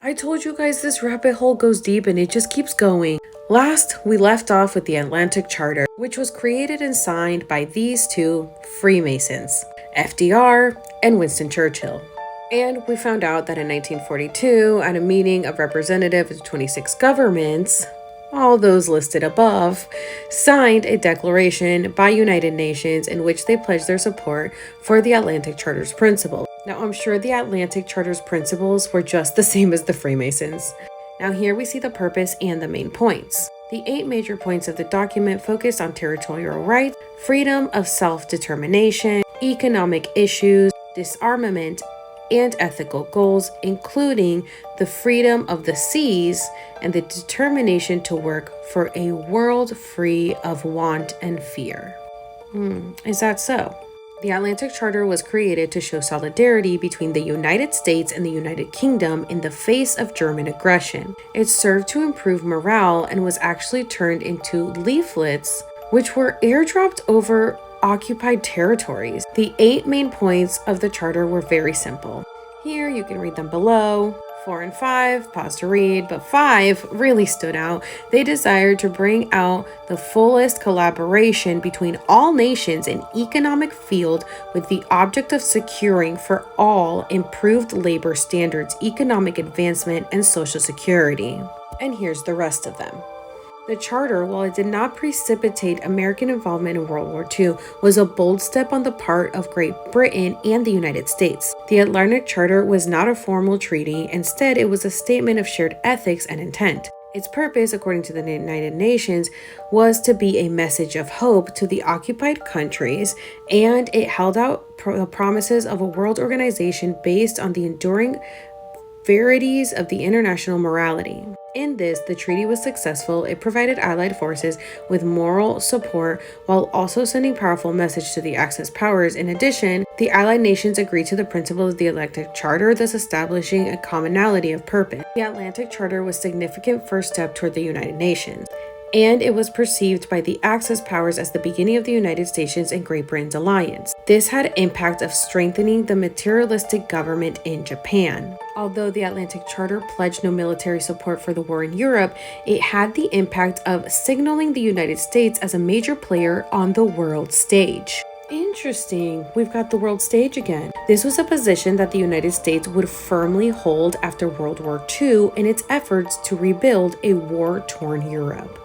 I told you guys this rabbit hole goes deep and it just keeps going. Last, we left off with the Atlantic Charter, which was created and signed by these two Freemasons, FDR and Winston Churchill. And we found out that in 1942, at a meeting of representatives of 26 governments, all those listed above, signed a declaration by United Nations in which they pledged their support for the Atlantic Charter's principles. Now, I'm sure the Atlantic Charter's principles were just the same as the Freemasons. Now, here we see the purpose and the main points. The 8 major points of the document focus on territorial rights, freedom of self-determination, economic issues, disarmament, and ethical goals, including the freedom of the seas and the determination to work for a world free of want and fear. Is that so? The Atlantic Charter was created to show solidarity between the United States and the United Kingdom in the face of German aggression. It served to improve morale and was actually turned into leaflets, which were airdropped over occupied territories. The 8 main points of the charter were very simple. Here you can read them below. 4 and 5, pause to read, but 5 really stood out. They desired to bring out the fullest collaboration between all nations in economic field with the object of securing for all improved labor standards, economic advancement, and social security. And here's the rest of them. The Charter, while it did not precipitate American involvement in World War II, was a bold step on the part of Great Britain and the United States. The Atlantic Charter was not a formal treaty. Instead, it was a statement of shared ethics and intent. Its purpose, according to the United Nations, was to be a message of hope to the occupied countries, and it held out the promises of a world organization based on the enduring verities of the international morality. In this, the treaty was successful. It provided Allied forces with moral support while also sending powerful message to the Axis powers. In addition, the Allied nations agreed to the principles of the Atlantic Charter, thus establishing a commonality of purpose. The Atlantic Charter was a significant first step toward the United Nations, and it was perceived by the Axis powers as the beginning of the United States and Great Britain's alliance. This had impact of strengthening the materialistic government in Japan. Although the Atlantic Charter pledged no military support for the war in Europe, it had the impact of signaling the United States as a major player on the world stage. Interesting, we've got the world stage again. This was a position that the United States would firmly hold after World War II in its efforts to rebuild a war-torn Europe.